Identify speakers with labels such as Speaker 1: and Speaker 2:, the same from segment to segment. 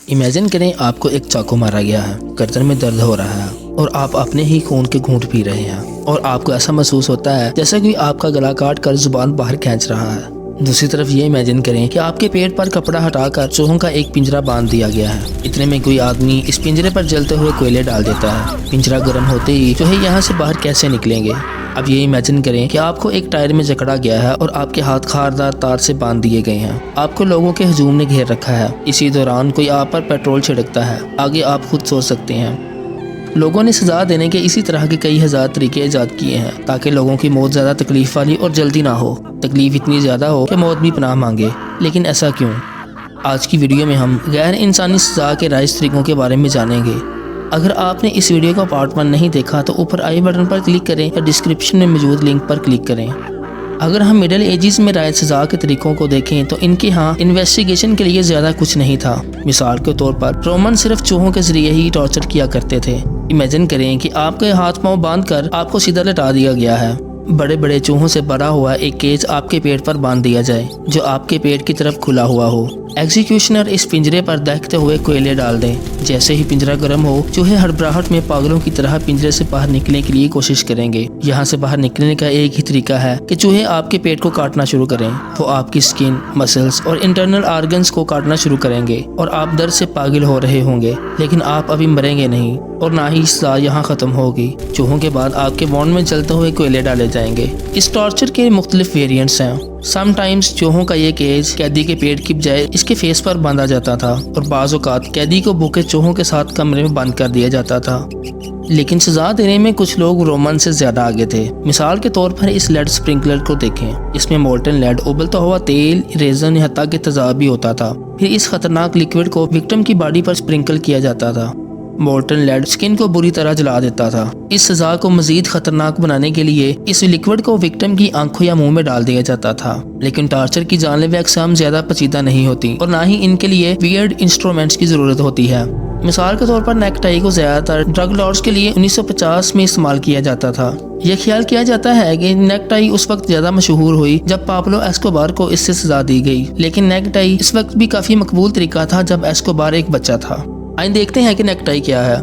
Speaker 1: Imagine करें आपको एक चाकू मारा गया है, गर्दन में दर्द हो रहा है और आप अपने ही खून के घूंट पी रहे हैं और आपको ऐसा महसूस होता है जैसे कोई आपका गला काट कर जुबान बाहर खींच रहा है। दूसरी तरफ ये इमेजिन करें कि आपके पेट पर कपड़ा हटाकर चूहों का एक पिंजरा बांध दिया गया है। इतने में कोई आदमी इस पिंजरे पर जलते हुए कोयले डाल देता है। पिंजरा गर्म होते ही चूहे यहाँ से बाहर कैसे निकलेंगे। अब ये इमेजिन करें कि आपको एक टायर में जकड़ा गया है और आपके हाथ खारदार तार से बांध दिए गए हैं। आपको लोगों के हजूम ने घेर रखा है। इसी दौरान कोई आप पर पेट्रोल छिड़कता है। आगे आप खुद सोच सकते हैं। लोगों ने सजा देने के इसी तरह के कई हजार तरीके ईजाद किए हैं ताकि लोगों की मौत ज़्यादा तकलीफ वाली और जल्दी ना हो। तकलीफ इतनी ज़्यादा हो कि मौत भी पनाह मांगे, लेकिन ऐसा क्यों? आज की वीडियो में हम गैर इंसानी सजा के राइज तरीकों के बारे में जानेंगे। अगर आपने इस वीडियो का पार्ट 1 नहीं देखा तो ऊपर आई बटन पर क्लिक करें या डिस्क्रिप्शन में मौजूद लिंक पर क्लिक करें। अगर हम मिडिल एजेस में राय सजा के तरीकों को देखें तो इनके यहाँ इन्वेस्टिगेशन के लिए ज़्यादा कुछ नहीं था। मिसाल के तौर पर रोमन सिर्फ चूहों के जरिए ही टॉर्चर किया करते थे। इमेजिन करें कि आपके हाथ पांव बांधकर आपको सीधा लटा दिया गया है। बड़े बड़े चूहों से भरा हुआ एक केज आपके पेट पर बांध दिया जाए जो आपके पेट की तरफ खुला हुआ हो। एग्जीक्यूशनर इस पिंजरे पर दहकते हुए कोयले डाल दें। जैसे ही पिंजरा गर्म हो, चूहे हड़बड़ाहट में पागलों की तरह पिंजरे से बाहर निकलने के लिए कोशिश करेंगे। यहाँ से बाहर निकलने का एक ही तरीका है कि चूहे आपके पेट को काटना शुरू करें। वो आपकी स्किन, मसल्स और इंटरनल ऑर्गन्स को काटना शुरू करेंगे और आप दर्द से पागल हो रहे होंगे, लेकिन आप अभी मरेंगे नहीं और ना ही सजा यहाँ खत्म होगी। चूहों के बाद आपके बॉन्ड में जलते हुए कोयले डाले जाएंगे। इस टॉर्चर के मुख्तलिफ वेरिएंट्स हैं। समटाइम्स चूहों का ये केज कैदी के पेट की बजाय इसके फेस पर बांधा जाता था और बाज़ औक़ात कैदी को भूखे चूहों के साथ कमरे में बंद कर दिया जाता था। लेकिन सजा देने में कुछ लोग रोमन से ज्यादा आगे थे। मिसाल के तौर पर इस लेड स्प्रिंकलर को देखें। इसमें मोल्टन लेड, उबलता हुआ तेल, रेजन, हत्ता के तेजाब भी होता था। फिर इस खतरनाक लिक्विड को विक्टिम की बॉडी पर स्प्रिंकल किया जाता था। मोल्टन लेड स्किन को बुरी तरह जला देता था। इस सजा को मजीद खतरनाक बनाने के लिए इस लिक्विड को विक्टिम की आंखों या मुंह में डाल दिया जाता था। लेकिन टॉर्चर की जानलेवा अक़साम ज्यादा पेचीदा नहीं होती और ना ही इनके लिए वियर्ड इंस्ट्रूमेंट्स की जरूरत होती है। मिसाल के तौर पर नेक टाई को ज्यादातर ड्रग लॉर्ड्स के लिए 1950 में इस्तेमाल किया जाता था। यह ख्याल किया जाता है कि नेक टाई उस वक्त ज्यादा मशहूर हुई जब पाब्लो एस्कोबार को इससे सजा दी गई, लेकिन नेक टाई इस वक्त भी काफी मकबूल तरीका था जब एस्कोबार एक बच्चा था। आइए देखते हैं कि नेक टाई क्या है।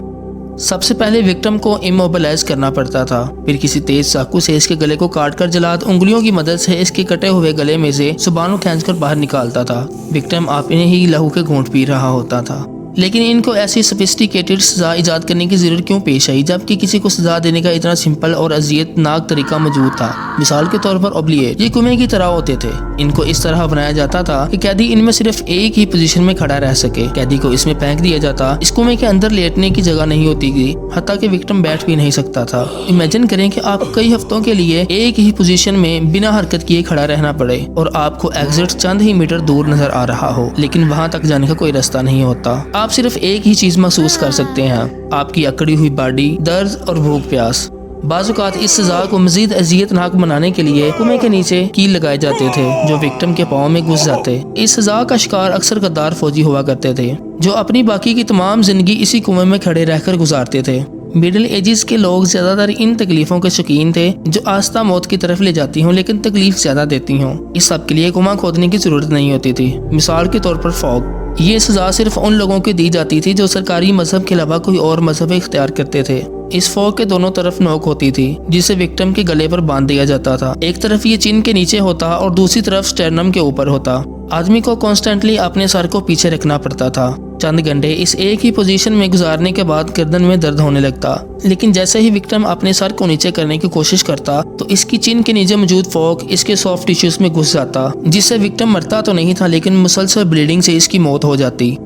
Speaker 1: सबसे पहले विक्टिम को इमोबिलाइज करना पड़ता था। फिर किसी तेज चाकू से इसके गले को काटकर जलाद उंगलियों की मदद से इसके कटे हुए गले में से जुबान खींचकर बाहर निकालता था। विक्टिम अपने ही लहू के घूंट पी रहा होता था। लेकिन इनको ऐसी सोफिस्टिकेटेड सजा इजाद करने की जरूरत क्यों पेश आई जबकि किसी को सजा देने का इतना सिंपल और अजियतनाक तरीका मौजूद था। मिसाल के तौर पर ओब्लिएट, ये कुएं की तरह होते थे। इनको इस तरह बनाया जाता था कि कैदी इनमें सिर्फ एक ही पोजीशन में खड़ा रह सके। कैदी को इसमें फेंक दिया जाता। इस कुएं के अंदर लेटने की जगह नहीं होती थी, हत्ता कि विक्टिम बैठ भी नहीं सकता था। इमेजिन करें कि आप कई हफ्तों के लिए एक ही पोजीशन में बिना हरकत किए खड़ा रहना पड़े और आपको एग्जिट चंद ही मीटर दूर नजर आ रहा हो, लेकिन वहां तक जाने का कोई रास्ता नहीं होता। आप सिर्फ एक ही चीज महसूस कर सकते हैं, आपकी अकड़ी हुई बॉडी, दर्द और भूख प्यास। बाज़ औक़ात इस सजा को मजीद अजियतनाक बनाने के लिए कुएं के नीचे कील लगाए जाते थे जो विक्टिम के पाँव में घुस जाते। इस सजा का शिकार अक्सर गद्दार फौजी हुआ करते थे जो अपनी बाकी की तमाम जिंदगी इसी कुएं में खड़े रहकर गुजारते थे। मिडिल एजेस के लोग ज्यादातर इन तकलीफों के शौकीन थे जो आस्ता मौत की तरफ ले जाती हों लेकिन तकलीफ ज्यादा देती हों। इस सब के लिए कुआं खोदने की जरूरत नहीं होती थी। मिसाल के तौर पर फॉग, ये सजा सिर्फ उन लोगों को दी जाती थी जो सरकारी मजहब के अलावा कोई और मजहब इख्तियार करते थे। इस फॉग के दोनों तरफ नोक होती थी जिसे विक्टिम के गले पर बांध दिया जाता था। एक तरफ ये चिन के नीचे होता और दूसरी तरफ स्टर्नम के ऊपर होता। आदमी को कॉन्स्टेंटली अपने सर को पीछे रखना पड़ता था। चंद घंटे इस एक ही पोजीशन में गुजारने के बाद गर्दन में दर्द होने लगता, लेकिन जैसे ही विक्टिम अपने सर को नीचे करने की कोशिश करता तो इसकी चिन के नीचे मौजूद फॉग इसके सॉफ्ट टिश्यूज में घुस जाता, जिससे विक्टिम मरता तो नहीं था लेकिन मुसलसल ब्लीडिंग से इसकी मौत हो जाती।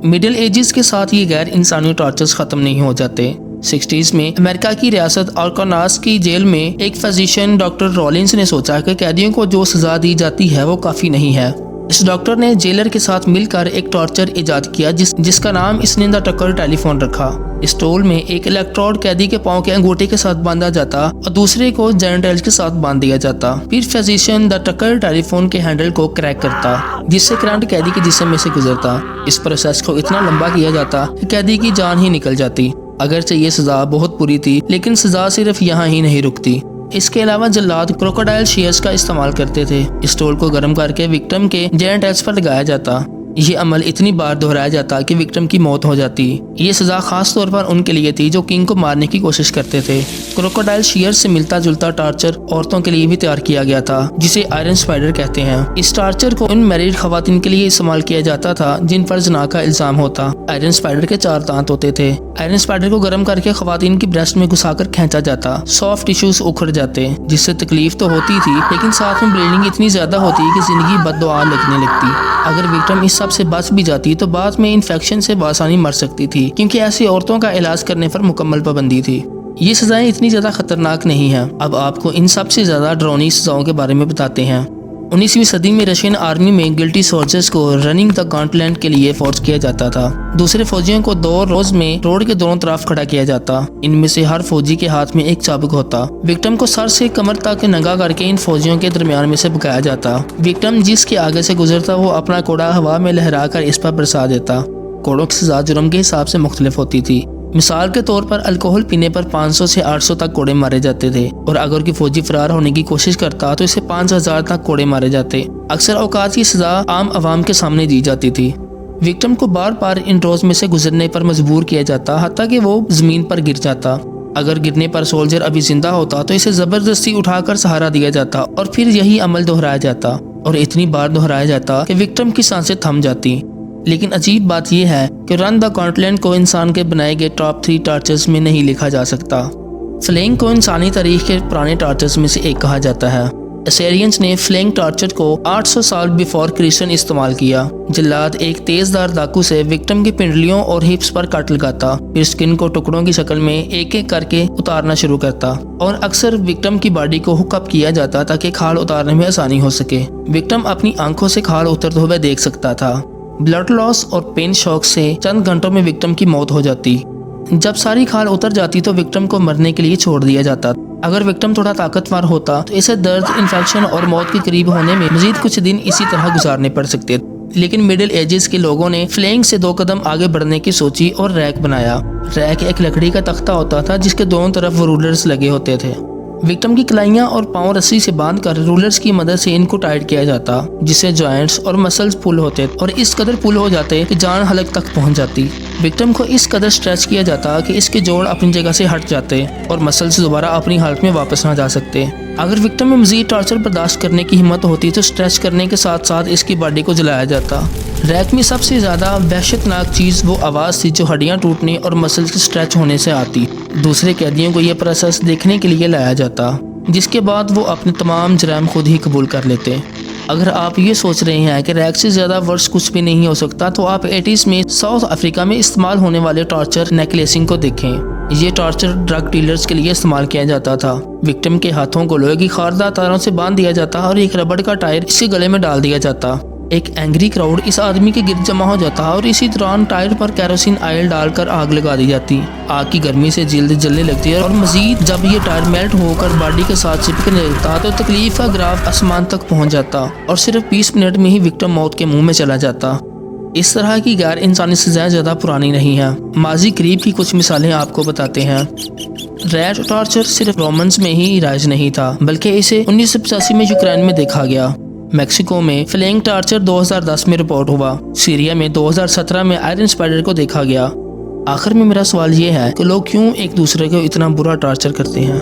Speaker 1: मिडिल एजेस के साथ ये गैर इंसानी टॉर्चर्स खत्म नहीं हो जाते। 60s में अमेरिका की रियासत आर्कानसास की जेल में एक फिजिशियन डॉक्टर रॉलिंस ने सोचा कि कैदियों को जो सजा दी जाती है वो काफी नहीं है। इस डॉक्टर ने जेलर के साथ मिलकर एक टॉर्चर इजाद किया जिसका नाम इसने द टकर टेलीफोन रखा। इस टूल में एक इलेक्ट्रोड कैदी के पांव के अंगूठे के साथ बांधा जाता और दूसरे को जेनिटल्स के साथ बांध दिया जाता। फिर फिजिशियन द टकर टेलीफोन के हैंडल को क्रैक करता जिससे करंट कैदी के जिस्म में से गुजरता। इस प्रोसेस को इतना लंबा किया जाता कि कैदी की जान ही निकल जाती। अगरचे ये सजा बहुत बुरी थी लेकिन सजा सिर्फ यहाँ ही नहीं रुकती। इसके अलावा जल्लाद क्रोकोडाइल शीयर्स का इस्तेमाल करते थे। इस टोल को गर्म करके विक्टिम के जेनिटल्स पर लगाया जाता। ये अमल इतनी बार दोहराया जाता कि विक्टिम की मौत हो जाती। ये सजा खास तौर पर उनके लिए थी जो किंग को मारने की कोशिश करते थे। क्रोकोडाइल शीयर से मिलता जुलता टार्चर औरतों के लिए भी तैयार किया गया था, जिसे आयरन स्पाइडर कहते हैं। इस टार्चर को उन मैरिड खवातीन के लिए इस्तेमाल किया जाता था जिन पर जना का इल्जाम होता। आयरन स्पाइडर के 4 दांत होते थे। आयरन स्पाइडर को गर्म करके खवातीन की ब्रेस्ट में घुसाकर खींचा जाता। सॉफ्ट टिश्यूज उखड़ जाते, जिससे तकलीफ तो होती थी, लेकिन साथ में ब्लीडिंग इतनी ज्यादा होती कि जिंदगी बददुआ लगने लगती। अगर विक्टिम इस सब से बच भी जाती तो बाद में इन्फेक्शन से बआसानी मर सकती थी, क्योंकि ऐसी औरतों का इलाज करने पर मुकम्मल पाबंदी थी। ये सजाएं इतनी ज्यादा खतरनाक नहीं हैं। अब आपको इन सब से ज्यादा डरावनी सजाओं के बारे में बताते हैं। 19वीं सदी में रशियन आर्मी में गिल्टी सोल्जर्स को रनिंग द गॉन्टलेट के लिए फोर्स किया जाता था। दूसरे फौजियों को 2 रोज में रोड के दोनों तरफ खड़ा किया जाता। इनमें से हर फौजी के हाथ में एक चाबुक होता। विक्टिम को सर से कमर तक नंगा करके इन फौजियों के दरमियान में से भगाया जाता। विक्टिम जिसके आगे से गुजरता वो अपना कोड़ा हवा में लहरा कर इस पर बरसा देता। कोड़ों की सजा जुर्म के हिसाब से मुख्तलिफ होती थी। मिसाल के तौर पर अल्कोहल पीने पर 500 से 800 तक कोड़े मारे जाते थे, और अगर कोई फौजी फरार होने की कोशिश करता तो इसे 5000 तक कोड़े मारे जाते। अक्सर औकात की सजा आम आवाम के सामने दी जाती थी। विक्टिम को बार बार इन डोज में से गुजरने पर मजबूर किया जाता, हत्ता कि वो जमीन पर गिर जाता। अगर गिरने पर सोल्जर अभी जिंदा होता तो इसे जबरदस्ती उठाकर सहारा दिया जाता और फिर यही अमल दोहराया जाता, और इतनी बार दोहराया जाता कि विक्टिम की सांसें थम जाती। लेकिन अजीब बात यह है कि रन द गॉन्टलेट को इंसान के बनाए गए टॉप 3 टार्चर्स में नहीं लिखा जा सकता। फ्लेइंग को इंसानी तारीख के पुराने टार्चर्स में से एक कहा जाता है। असेरियंस ने फ्लेइंग टार्चर को 800 साल बिफोर क्रिश्चियन इस्तेमाल किया। जल्लाद एक तेजदार दाकू से विक्टिम की पिंडलियों और हिप्स पर कट लगाता, फिर स्किन को टुकड़ों की शक्ल में एक एक करके उतारना शुरू करता, और अक्सर विक्टिम की बॉडी को हुक अप किया जाता ताकि खाल उतारने में आसानी हो सके। विक्टिम अपनी आंखों से खाल उतरते हुए देख सकता था। ब्लड लॉस और पेन शॉक से चंद घंटों में विक्टिम की मौत हो जाती। जब सारी खाल उतर जाती तो विक्टिम को मरने के लिए छोड़ दिया जाता। अगर विक्टिम थोड़ा ताकतवर होता तो इसे दर्द, इन्फेक्शन और मौत के करीब होने में मजीद कुछ दिन इसी तरह गुजारने पड़ सकते। लेकिन मिडिल एजेस के लोगों ने फ्लेइंग से 2 कदम आगे बढ़ने की सोची और रैक बनाया। रैक एक लकड़ी का तख्ता होता था जिसके दोनों तरफ रूलर्स लगे होते थे। विक्टिम की कलाइयां और पांव रस्सी से बांधकर रूलर्स की मदद से इनको टाइट किया जाता, जिससे जॉइंट्स और मसल्स पुल होते और इस कदर पुल हो जाते कि जान हलक तक पहुंच जाती। विक्टिम को इस कदर स्ट्रेच किया जाता कि इसके जोड़ अपनी जगह से हट जाते और मसल्स दोबारा अपनी हालत में वापस ना जा सकते। अगर विक्टिम में मजीद टॉर्चर बर्दाश्त करने की हिम्मत होती तो स्ट्रेच करने के साथ साथ इसकी बॉडी को जलाया जाता। रैक में सबसे ज्यादा वहशतनाक चीज वो आवाज थी जो हड्डियां टूटने और मसल्स के स्ट्रेच होने से आती। दूसरे कैदियों को यह प्रोसेस देखने के लिए लाया जाता, जिसके बाद वो अपने तमाम जुर्म खुद ही कबूल कर लेते। अगर आप ये सोच रहे हैं कि रैक से ज्यादा वर्ष कुछ भी नहीं हो सकता, तो आप 80s में साउथ अफ्रीका में इस्तेमाल होने वाले टॉर्चर नेकलेसिंग को देखें। ये टॉर्चर ड्रग डीलर्स के लिए इस्तेमाल किया जाता था। विक्टिम के हाथों को लोहे की खारदार तारों से बांध दिया जाता और एक रबड़ का टायर इसके गले में डाल दिया जाता। एक एंग्री क्राउड इस आदमी के गिर्द जमा हो जाता और इसी दौरान टायर पर केरोसिन ऑयल डालकर आग लगा दी जाती। आग की गर्मी से जल्द जलने लगती है, और मजीद जब ये टायर मेल्ट होकर बॉडी के साथ चिपकने लगता तो तकलीफ का ग्राफ आसमान तक पहुंच जाता और सिर्फ 20 मिनट में ही विक्टिम मौत के मुंह में चला जाता। इस तरह की गैर इंसानी सजाएं ज्यादा पुरानी नहीं है। माजी करीब की कुछ मिसालें आपको बताते हैं। रैट टॉर्चर सिर्फ रोमन्स में ही राइज नहीं था, बल्कि इसे 1985 में यूक्रेन में देखा गया। मेक्सिको में फ्लेइंग टॉर्चर 2010 में रिपोर्ट हुआ। सीरिया में 2017 में आयरन स्पाइडर को देखा गया। आखिर में मेरा सवाल ये है कि लोग क्यों एक दूसरे को इतना बुरा टॉर्चर करते हैं।